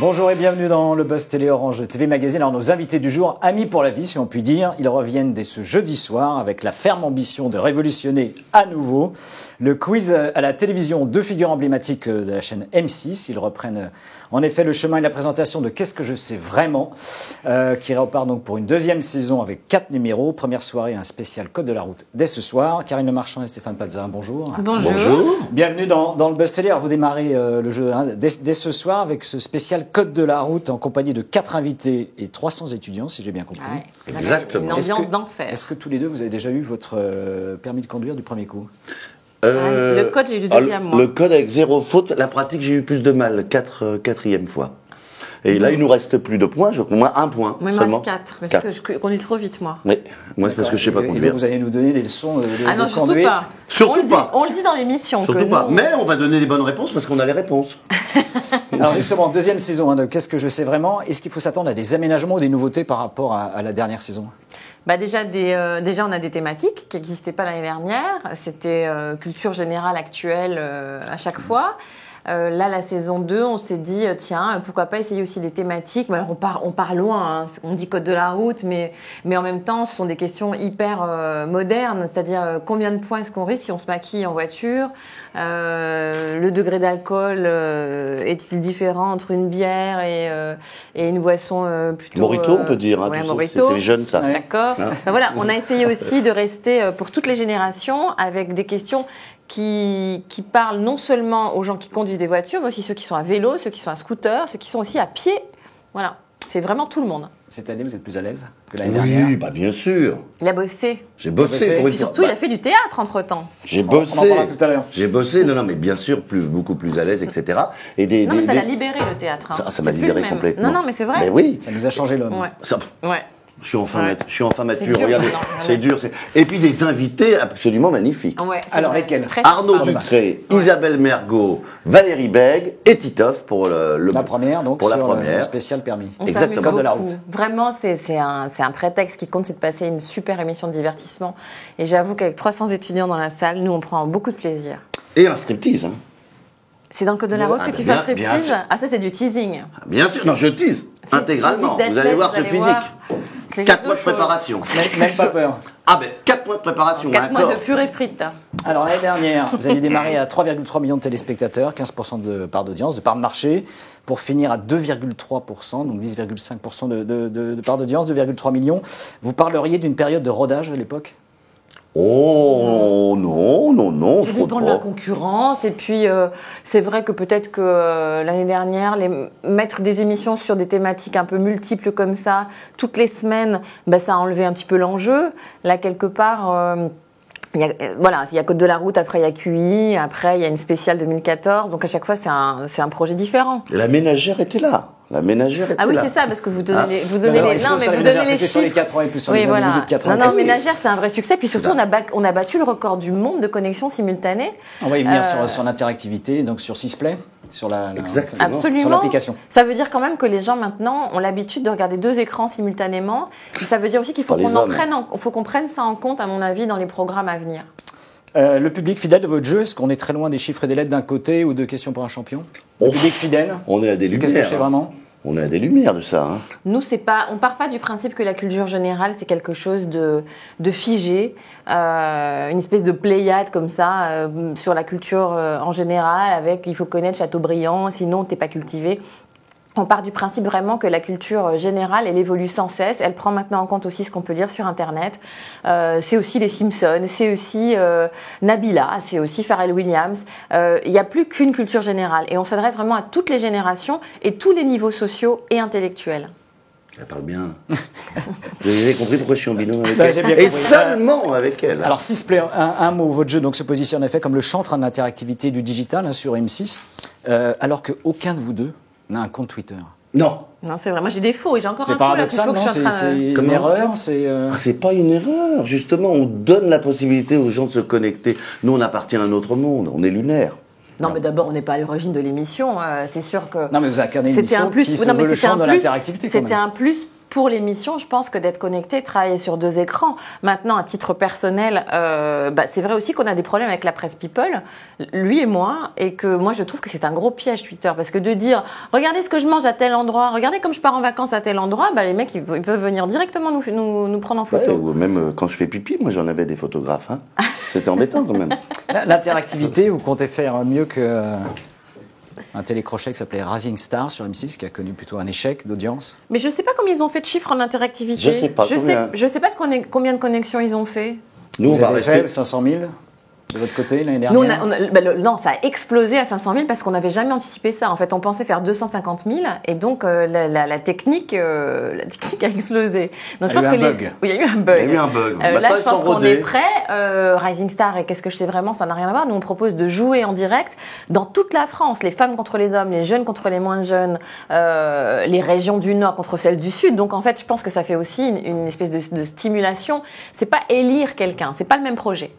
Bonjour et bienvenue dans le Buzz Télé Orange TV Magazine. Alors nos invités du jour, amis pour la vie si on peut dire, ils reviennent dès ce jeudi soir avec la ferme ambition de révolutionner à nouveau le quiz à la télévision. Deux figures emblématiques de la chaîne M6. Ils reprennent en effet le chemin et la présentation de Qu'est-ce que je sais vraiment qui repart donc pour une deuxième saison avec 4 numéros. Première soirée, un spécial Code de la route dès ce soir. Karine Le Marchand et Stéphane Plaza, bonjour. Bonjour. Bienvenue dans le Buzz Télé. Alors vous démarrez le jeu dès ce soir avec ce spécial Code de la route en compagnie de 4 invités et 300 étudiants, si j'ai bien compris. Ouais, exactement. Une ambiance d'enfer. Est-ce que tous les deux, vous avez déjà eu votre permis de conduire du premier coup? Le code, j'ai eu du deuxième, moi. Le code avec 0 faute, la pratique, j'ai eu plus de mal, quatrième fois. Et là, il nous reste plus de points, moi 1 point Moi, il me seulement. reste 4, parce que je conduis trop vite, moi. Oui, moi c'est parce que je sais pas Et conduire. vous allez nous donner des leçons de Ah non, de surtout conduite. pas. Surtout pas. On le dit dans l'émission. Surtout que pas. nous, Mais on va donner les bonnes réponses parce qu'on a les réponses. Alors justement, deuxième saison de Qu'est-ce que je sais vraiment? Est-ce qu'il faut s'attendre à des aménagements ou des nouveautés par rapport à la dernière saison? Bah déjà, on a des thématiques qui n'existaient pas l'année dernière. C'était culture générale actuelle à chaque fois. Là, la saison 2, on s'est dit, tiens, pourquoi pas essayer aussi des thématiques. Alors, on part loin, hein. On dit code de la route, mais en même temps, ce sont des questions hyper modernes. C'est-à-dire, combien de points est-ce qu'on risque si on se maquille en voiture? Le degré d'alcool est-il différent entre une bière et une boisson plutôt... Morito, on peut dire. Hein, ouais, tu sais, Morito. c'est les jeunes, ça. Ouais. D'accord. Hein Ben voilà, on a essayé aussi de rester pour toutes les générations avec des questions qui parlent non seulement aux gens qui conduisent des voitures, mais aussi ceux qui sont à vélo, ceux qui sont à scooter, ceux qui sont aussi à pied. Voilà, c'est vraiment tout le monde. Cette année, vous êtes plus à l'aise que l'année dernière? Oui, bah bien sûr. Il a bossé. J'ai bossé pour Et une puis surtout, il a fait du théâtre entre-temps. J'ai On en bossé. parlera tout à l'heure. J'ai bossé, non, mais bien sûr, beaucoup plus à l'aise, etc. Et Non, mais ça l'a libéré, le théâtre. Hein. Ça m'a C'est plus libéré le même. complètement. Non, mais c'est vrai. Mais oui. Ça nous a changé l'homme. Ouais. Ça, Ouais. je suis enfin mature, dur, regardez, maintenant, c'est dur. Et puis des invités absolument magnifiques. Ouais, c'est Alors, vrai. lesquels? Très Arnaud sympa. Ducré, Isabelle Mergot, Valérie Bègue et Titoff pour La première, donc, pour la sur le première. spécial permis. On Exactement. s'amuse Code de la beaucoup. route. Vraiment, c'est un prétexte qui compte, c'est de passer une super émission de divertissement. Et j'avoue qu'avec 300 étudiants dans la salle, nous, on prend beaucoup de plaisir. Et un striptease. Hein. C'est dans le code de la route Ah, que tu bien- fais un bien striptease? sûr. Ah, ça, c'est du teasing. Bien sûr, non, je tease intégralement. Physique Vous allez voir ce d'athlète, vous physique. allez voir. C'est 4 quelque mois de chose. préparation. Même pas peur. Ah ben, 4 mois de préparation, 4 mois d'accord. de purée frite. Alors l'année dernière, vous aviez démarré à 3,3 millions de téléspectateurs, 15% de part d'audience, de part de marché, pour finir à 2,3%, donc 10,5% de part d'audience, 2,3 millions. Vous parleriez d'une période de rodage à l'époque? Oh non, on se Ça fraude dépend de la pas. concurrence. Et puis, c'est vrai que peut-être que l'année dernière, mettre des émissions sur des thématiques un peu multiples comme ça, toutes les semaines, bah, ça a enlevé un petit peu l'enjeu. Là, quelque part... il y a Code de la route, après il y a QI, après il y a une spéciale 2014, donc à chaque fois c'est un projet différent. Et la ménagère était là. La ménagère était Ah oui, là. c'est ça, parce que vous donnez Ah. les, vous donnez Non, les, sur non, mais les vous ménagères, donnez les c'était sur les chiffres. 4 ans et plus, sur Oui, les voilà. individus de 4 ans Non, et non, plus. ménagère, c'est un vrai succès. Puis surtout, là. on a battu le record du monde de connexions simultanées. On va y venir sur l'interactivité, donc sur Sisplay, sur Exactement. Absolument. sur l'application. Ça veut dire quand même que les gens maintenant ont l'habitude de regarder 2 écrans simultanément. Et ça veut dire aussi qu'il faut Pas les qu'on hommes. faut qu'on prenne ça en compte, à mon avis, dans les programmes à venir. Le public fidèle de votre jeu, est-ce qu'on est très loin des chiffres et des lettres d'un côté ou de questions pour un champion? Le public fidèle, On est à des lumières. qu'est-ce que je sais vraiment? On est à des lumières de ça. Hein. Nous, on part pas du principe que la culture générale, c'est quelque chose de figé, une espèce de pléiade comme ça, sur la culture en général, avec il faut connaître Chateaubriand, sinon t'es pas cultivé. On part du principe vraiment que la culture générale, elle évolue sans cesse. Elle prend maintenant en compte aussi ce qu'on peut lire sur Internet. C'est aussi les Simpsons, c'est aussi Nabila, c'est aussi Pharrell Williams. Il n'y a plus qu'une culture générale. Et on s'adresse vraiment à toutes les générations et tous les niveaux sociaux et intellectuels. Elle parle bien. Vous avez compris pourquoi je suis en binôme avec Ouais, elle. j'ai bien Et compris. seulement avec elle. Alors Sisplay, un mot, votre jeu donc se positionne en effet comme le chantre en interactivité du digital sur M6, alors qu'aucun de vous deux n'a un compte Twitter. Non. Non, c'est vrai. Moi, j'ai des faux et j'ai encore C'est un faux là qu'il paradoxal, faut que non? je suis en train C'est une Comment erreur, Ah, c'est pas une erreur. Justement, on donne la possibilité aux gens de se connecter. Nous, on appartient à un autre monde. On est lunaire. Non, mais d'abord, on n'est pas à l'origine de l'émission. C'est sûr que. Non, mais vous incarnez une c'était émission un plus. qui non, s'ouvre mais le c'était champ un de plus. l'interactivité quand C'était même. un plus pour l'émission, je pense que d'être connecté, travailler sur 2 écrans. Maintenant, à titre personnel, c'est vrai aussi qu'on a des problèmes avec la presse people, lui et moi, et que moi je trouve que c'est un gros piège Twitter, parce que de dire regardez ce que je mange à tel endroit, regardez comme je pars en vacances à tel endroit, les mecs ils peuvent venir directement nous prendre en photo. Ouais, ou même quand je fais pipi, moi j'en avais des photographes. Hein. C'était embêtant quand même. L'interactivité, vous comptez faire mieux que un télécrochet qui s'appelait Rising Star sur M6, qui a connu plutôt un échec d'audience. Mais je ne sais pas combien ils ont fait de chiffres en interactivité. Je sais pas Je sais pas combien de connexions ils ont fait. Nous, on Vous va avez rester... fait 500 000 de votre côté l'année Nous, dernière. non, ça a explosé à 500 000 parce qu'on n'avait jamais anticipé ça. En fait, on pensait faire 250 000 et donc la technique a explosé. Donc, Il y a eu un bug. Oui, il y a eu un bug. Il y a eu un bug. Là, Maintenant, je ils sont pense qu'on rodés. est prêt. Rising Star et qu'est-ce que je sais vraiment, ça n'a rien à voir. Nous, on propose de jouer en direct dans toute la France, les femmes contre les hommes, les jeunes contre les moins jeunes, les régions du Nord contre celles du Sud. Donc, en fait, je pense que ça fait aussi une espèce de stimulation. C'est pas élire quelqu'un, c'est pas le même projet.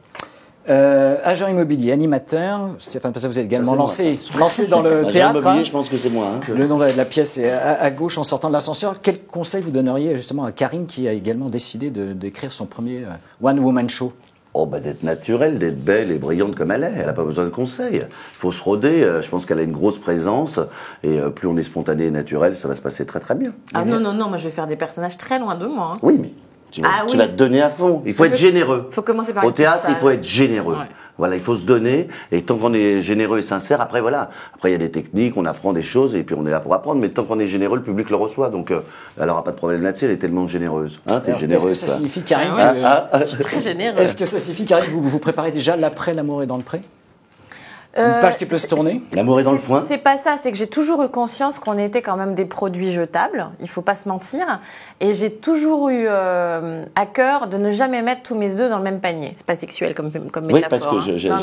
Agent immobilier, animateur, Stéphane Plaza, vous êtes également Ça, c'est lancé dans le Agent théâtre. immobilier, je pense que c'est moi. Hein. Le nom de la pièce est à gauche en sortant de l'ascenseur. Quel conseil vous donneriez justement à Karine qui a également décidé d'écrire son premier one-woman show? D'être naturelle, d'être belle et brillante comme elle est. Elle n'a pas besoin de conseils. Il faut se roder. Je pense qu'elle a une grosse présence. Et plus on est spontané et naturel, ça va se passer très très bien. Ah non, moi je vais faire des personnages très loin de moi. Hein. Oui, mais tu vas te donner à fond. Il faut être généreux. Il faut commencer par Au une petite théâtre, il faut salle. être généreux. Ouais. Voilà, il faut se donner. Et tant qu'on est généreux et sincère, après, voilà. Après, il y a des techniques, on apprend des choses et puis on est là pour apprendre. Mais tant qu'on est généreux, le public le reçoit. Donc, elle n'aura pas de problème là-dessus. Elle est tellement généreuse. Hein, t'es Alors, généreuse. est-ce que ça toi. signifie, Karine, Je suis très généreuse. est-ce que ça signifie, Karine, que vous préparez déjà l'après l'amour est dans le pré? Une page qui peut se tourner? L'amour est dans le foin. C'est pas ça, c'est que j'ai toujours eu conscience qu'on était quand même des produits jetables, il faut pas se mentir, et j'ai toujours eu à cœur de ne jamais mettre tous mes œufs dans le même panier. C'est pas sexuel comme métaphore. Oui, parce que hein. Non,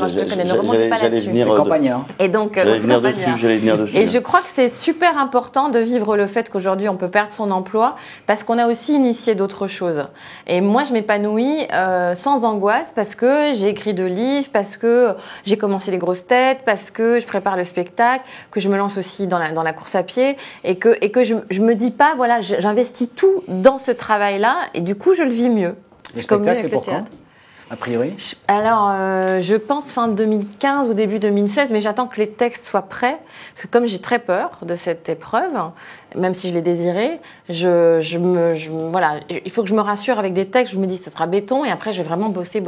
je te connais, ne remonte pas j'allais là-dessus. venir. C'est campagnard. Et donc, J'allais c'est venir campagnard. dessus. Et je crois que c'est super important de vivre le fait qu'aujourd'hui on peut perdre son emploi parce qu'on a aussi initié d'autres choses. Et moi, je m'épanouis sans angoisse parce que j'ai écrit 2 livres, parce que j'ai commencé les grosses têtes, parce que je prépare le spectacle, que je me lance aussi dans la course à pied et que je me dis pas, voilà, j'investis tout dans ce travail-là et du coup, je le vis mieux. Le comme spectacle, mieux c'est avec pour le quand, théâtre. a priori? Alors, je pense fin 2015 ou début 2016, mais j'attends que les textes soient prêts. Parce que comme j'ai très peur de cette épreuve, même si je l'ai désirée, voilà, il faut que je me rassure avec des textes. Je me dis, ce sera béton, et après, je vais vraiment bosser. Et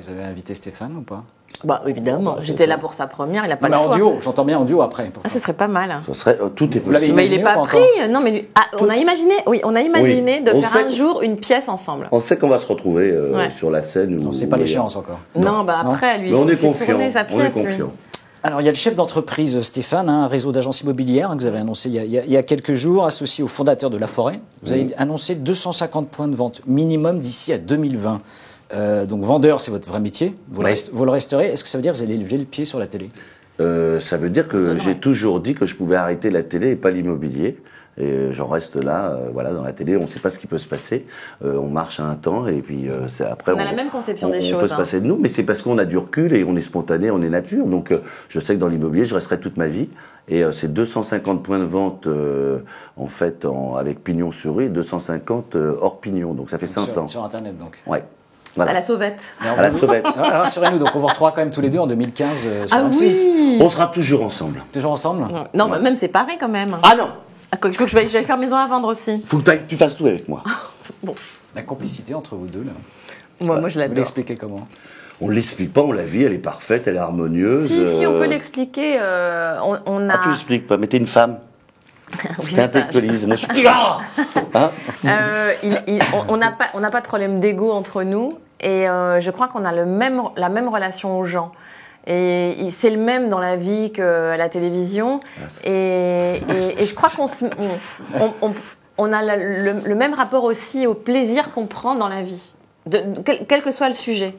vous avez invité Stéphane ou pas? Évidemment, j'étais là pour sa première, il n'a pas Mais le en choix. duo, j'entends bien en duo après. Ah, ce serait pas mal. Ce serait, tout est Vous l'avez possible. Mais il imaginé n'est ou pas pas pris. encore Non, mais on a imaginé de On faire sait un que- jour une pièce ensemble. On sait qu'on va se retrouver Ouais. sur la scène. On ne sait pas l'échéance encore. Non, après, lui, Mais on il est fait confiant. tourner sa On est pièce, lui. confiant. Alors, il y a le chef d'entreprise Stéphane, un réseau d'agences immobilières que vous avez annoncé il y a quelques jours, associé au fondateur de La Forêt. Vous avez annoncé 250 points de vente minimum d'ici à 2020. Donc, vendeur, c'est votre vrai métier. Vous le resterez. Est-ce que ça veut dire que vous allez lever le pied sur la télé? Ça veut dire que j'ai toujours dit que je pouvais arrêter la télé et pas l'immobilier. Et j'en reste là, dans la télé, on ne sait pas ce qui peut se passer. On marche à un temps et puis après... On a la même conception des On choses, peut se hein. passer de nous, mais c'est parce qu'on a du recul et on est spontané, on est nature. Donc je sais que dans l'immobilier, je resterai toute ma vie. Et c'est 250 points de vente en fait avec pignon sur rue, 250 hors pignon. Donc ça fait 500. Sur Internet, donc. Ouais. Voilà. À la sauvette. À la sauvette. Rassurez-nous, donc on vous retrouvera quand même tous les deux en 2015 sur Ah M6. oui. On sera toujours ensemble. Toujours ensemble? Non, même séparés quand même. Ah non! Il faut que j'aille faire maison à vendre aussi. Faut que tu fasses tout avec moi. La complicité entre vous deux, là. Moi, je Vous l'adore. l'expliquez comment? On l'explique pas, on la vit, elle est parfaite, elle est harmonieuse. Si, on peut l'expliquer. On a. Ah, tu l'expliques pas, mais t'es une femme. Oui, Tu ça. intellectualises. Moi, je suis. Ah hein On n'a pas de problème d'ego entre nous et je crois qu'on a la même relation aux gens. Et c'est le même dans la vie qu'à la télévision. Et je crois qu'on a le même rapport aussi au plaisir qu'on prend dans la vie, quel que soit le sujet.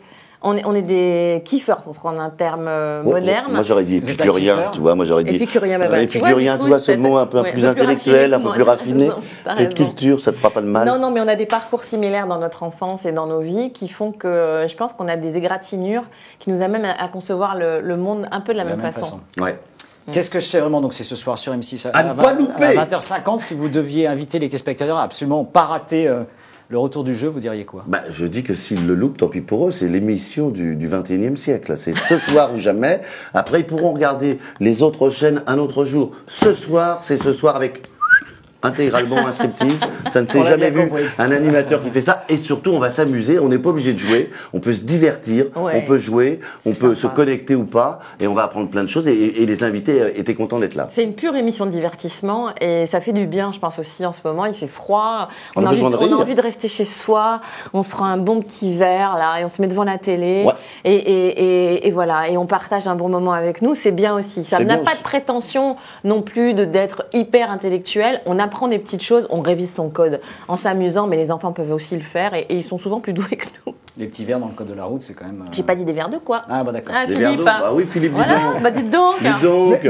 On est des kiffeurs, pour prendre un terme moderne. Moi, j'aurais dit Vous êtes un épicurien, kiffeur tu vois. Moi, j'aurais dit. Épicurien, bah, voilà. Épicurien, tu vois, ce mot un peu plus intellectuel, un peu plus raffiné. Un peu de culture, ça te fera pas de mal. Non, mais on a des parcours similaires dans notre enfance et dans nos vies qui font que je pense qu'on a des égratignures qui nous amènent à concevoir le monde un peu de la même façon. Ouais. Qu'est-ce que je sais vraiment? Donc c'est ce soir sur M6 À ne pas louper. à 20h50. Si vous deviez inviter les téléspectateurs à absolument pas rater le retour du jeu, vous diriez quoi? Bah, je dis que s'ils le loupent, tant pis pour eux, c'est l'émission du 21e siècle. C'est ce soir ou jamais. Après, ils pourront regarder les autres chaînes un autre jour. Ce soir, c'est ce soir avec intégralement un striptease. Ça ne s'est On l'a jamais bien vu. compris. Un animateur qui fait ça. Et surtout, on va s'amuser. On n'est pas obligé de jouer. On peut se divertir. Ouais. On peut jouer. On peut se sympa. connecter ou pas. Et on va apprendre plein de choses. Et les invités étaient contents d'être là. C'est une pure émission de divertissement et ça fait du bien, je pense aussi en ce moment. Il fait froid, On a besoin de rire. envie de rester chez soi, on se prend un bon petit verre là et on se met devant la télé Ouais. et voilà, et on partage un bon moment avec nous. C'est bien aussi. Ça C'est n'a bien pas aussi. de prétention non plus d'être hyper intellectuel. On apprend des petites choses, on révise son code en s'amusant, mais les enfants peuvent aussi le faire et ils sont souvent plus doués que nous. Les petits verres dans le code de la route, c'est quand même. J'ai pas dit des verres de quoi. Ah bah d'accord. Ah, Des verres Philippe. d'eau. Ah oui, Philippe, dis Voilà, donc. bah dites donc. Dis donc.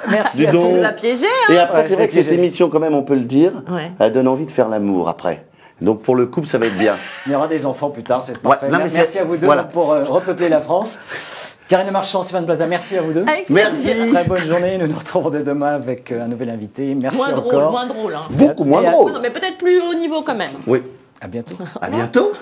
Merci Dis à donc. tous. On nous a piégés, hein. Et après, Ouais, c'est vrai c'est que cette piégé. émission, quand même, on peut le dire, Ouais. elle donne envie de faire l'amour après. Donc pour le couple, ça va être bien. Il y aura des enfants plus tard, c'est parfait. non, mais Merci c'est- à vous deux voilà. pour repeupler la France. Karine Marchand, Stéphane Plaza, merci à vous deux. Avec Merci. plaisir. Très bonne journée. Nous nous retrouvons dès demain avec un nouvel invité. Merci Moins drôle, encore. moins drôle. Hein. Beaucoup moins Et à- drôle. Non, mais peut-être plus haut niveau quand même. Oui. À bientôt. À bientôt.